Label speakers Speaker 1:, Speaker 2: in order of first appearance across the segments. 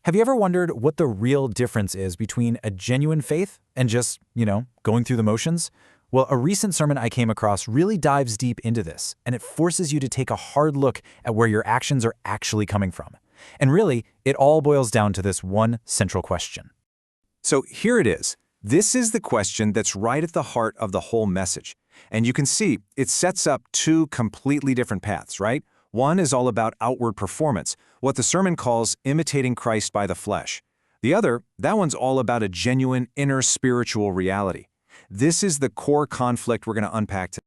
Speaker 1: Have you ever wondered what the real difference is between a genuine faith and just, going through the motions? Well, a recent sermon I came across really dives deep into this, and it forces you to take a hard look at where your actions are actually coming from. And really, it all boils down to this one central question.
Speaker 2: So here it is. This is the question that's right at the heart of the whole message. And you can see it sets up two completely different paths, right? One is all about outward performance, what the sermon calls imitating Christ by the flesh. The other, that one's all about a genuine inner spiritual reality. This is the core conflict we're going to unpack today.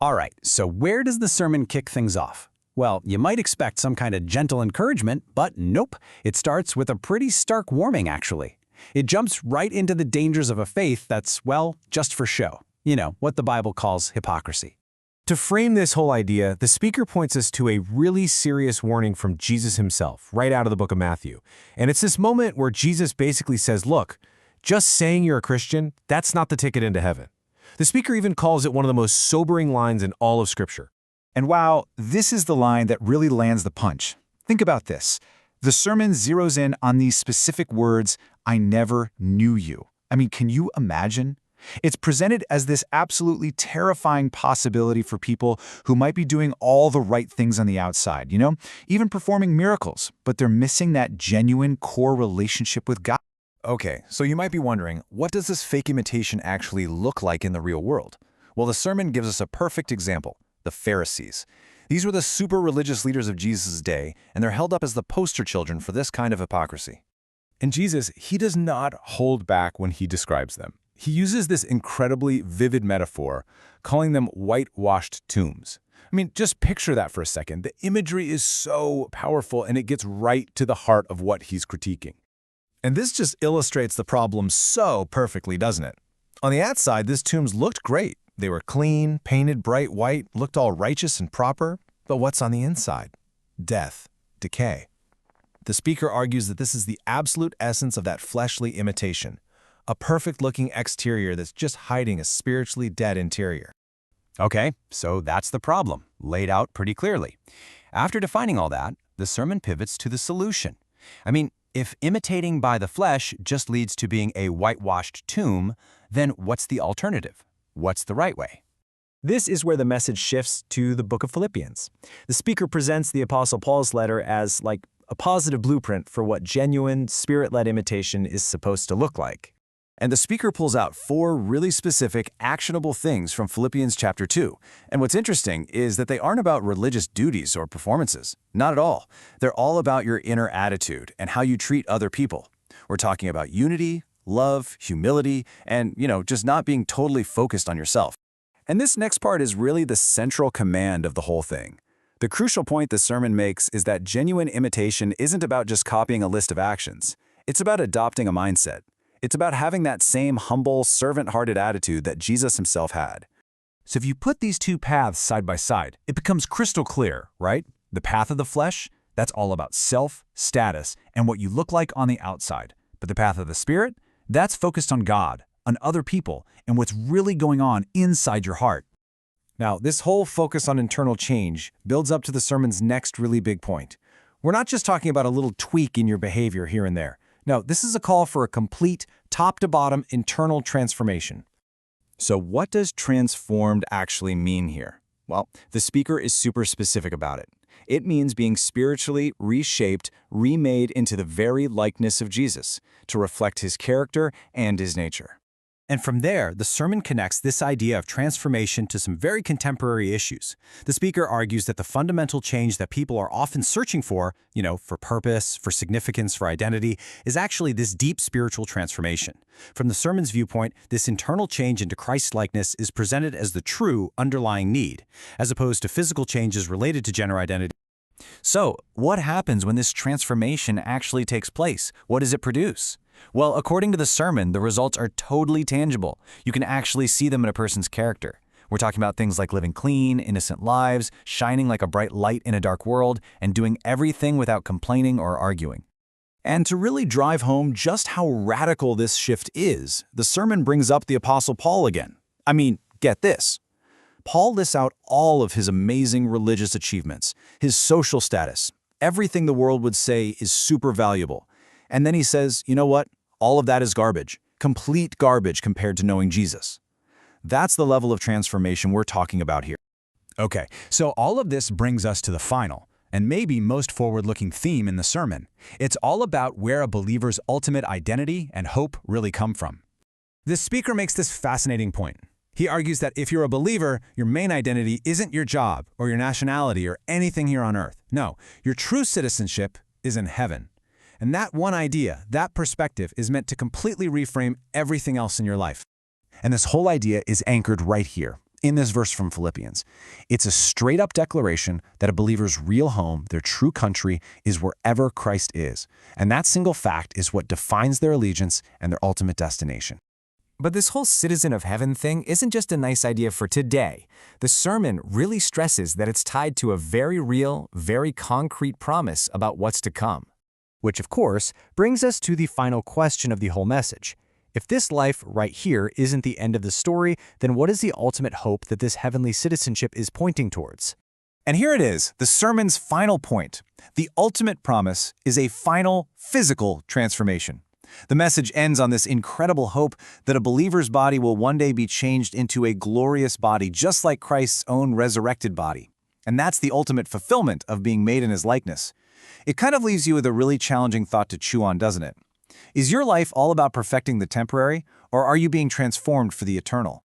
Speaker 3: All right, so where does the sermon kick things off? Well, you might expect some kind of gentle encouragement, but nope. It starts with a pretty stark warning, actually. It jumps right into the dangers of a faith that's, well, just for show. You know, what the Bible calls hypocrisy.
Speaker 4: To frame this whole idea, the speaker points us to a really serious warning from Jesus himself, right out of the book of Matthew. And it's this moment where Jesus basically says, look, just saying you're a Christian, that's not the ticket into heaven. The speaker even calls it one of the most sobering lines in all of Scripture.
Speaker 5: And wow, this is the line that really lands the punch. Think about this. The sermon zeroes in on these specific words, I never knew you. I mean, can you imagine? It's presented as this absolutely terrifying possibility for people who might be doing all the right things on the outside, even performing miracles, but they're missing that genuine core relationship with God.
Speaker 2: Okay, so you might be wondering, what does this fake imitation actually look like in the real world? Well, the sermon gives us a perfect example, the Pharisees. These were the super religious leaders of Jesus' day, and they're held up as the poster children for this kind of hypocrisy.
Speaker 4: And Jesus, he does not hold back when he describes them. He uses this incredibly vivid metaphor, calling them whitewashed tombs. I mean, just picture that for a second. The imagery is so powerful, and it gets right to the heart of what he's critiquing.
Speaker 6: And this just illustrates the problem so perfectly, doesn't it? On the outside, these tombs looked great. They were clean, painted bright white, looked all righteous and proper. But what's on the inside? Death, decay. The speaker argues that this is the absolute essence of that fleshly imitation. A perfect-looking exterior that's just hiding a spiritually dead interior.
Speaker 3: Okay, so that's the problem, laid out pretty clearly. After defining all that, the sermon pivots to the solution. I mean, if imitating by the flesh just leads to being a whitewashed tomb, then what's the alternative? What's the right way?
Speaker 1: This is where the message shifts to the book of Philippians. The speaker presents the Apostle Paul's letter as, like, a positive blueprint for what genuine, spirit-led imitation is supposed to look like.
Speaker 2: And the speaker pulls out 4 really specific, actionable things from Philippians chapter 2. And what's interesting is that they aren't about religious duties or performances. Not at all. They're all about your inner attitude and how you treat other people. We're talking about unity, love, humility, and, just not being totally focused on yourself. And this next part is really the central command of the whole thing. The crucial point the sermon makes is that genuine imitation isn't about just copying a list of actions. It's about adopting a mindset. It's about having that same humble, servant-hearted attitude that Jesus himself had.
Speaker 4: So if you put these two paths side by side, it becomes crystal clear, right? The path of the flesh, that's all about self, status, and what you look like on the outside. But the path of the Spirit, that's focused on God, on other people, and what's really going on inside your heart.
Speaker 6: Now, this whole focus on internal change builds up to the sermon's next really big point. We're not just talking about a little tweak in your behavior here and there. No, this is a call for a complete, top-to-bottom internal transformation.
Speaker 2: So what does transformed actually mean here? Well, the speaker is super specific about it. It means being spiritually reshaped, remade into the very likeness of Jesus, to reflect his character and his nature.
Speaker 3: And from there, the sermon connects this idea of transformation to some very contemporary issues. The speaker argues that the fundamental change that people are often searching for, for purpose, for significance, for identity, is actually this deep spiritual transformation. From the sermon's viewpoint, this internal change into Christ-likeness is presented as the true underlying need, as opposed to physical changes related to gender identity.
Speaker 2: So, what happens when this transformation actually takes place? What does it produce? Well, according to the sermon, the results are totally tangible. You can actually see them in a person's character. We're talking about things like living clean, innocent lives, shining like a bright light in a dark world, and doing everything without complaining or arguing. And to really drive home just how radical this shift is, the sermon brings up the Apostle Paul again. I mean, get this. Paul lists out all of his amazing religious achievements, his social status, everything the world would say is super valuable. And then he says, you know what? All of that is garbage. Complete garbage compared to knowing Jesus. That's the level of transformation we're talking about here.
Speaker 3: Okay, so all of this brings us to the final, and maybe most forward-looking theme in the sermon. It's all about where a believer's ultimate identity and hope really come from. This speaker makes this fascinating point. He argues that if you're a believer, your main identity isn't your job or your nationality or anything here on earth. No, your true citizenship is in heaven. And that one idea, that perspective, is meant to completely reframe everything else in your life.
Speaker 2: And this whole idea is anchored right here, in this verse from Philippians. It's a straight-up declaration that a believer's real home, their true country, is wherever Christ is. And that single fact is what defines their allegiance and their ultimate destination.
Speaker 1: But this whole citizen of heaven thing isn't just a nice idea for today. The sermon really stresses that it's tied to a very real, very concrete promise about what's to come. Which, of course, brings us to the final question of the whole message. If this life right here isn't the end of the story, then what is the ultimate hope that this heavenly citizenship is pointing towards?
Speaker 2: And here it is, the sermon's final point. The ultimate promise is a final physical transformation. The message ends on this incredible hope that a believer's body will one day be changed into a glorious body, just like Christ's own resurrected body. And that's the ultimate fulfillment of being made in his likeness. It kind of leaves you with a really challenging thought to chew on, doesn't it? Is your life all about perfecting the temporary, or are you being transformed for the eternal?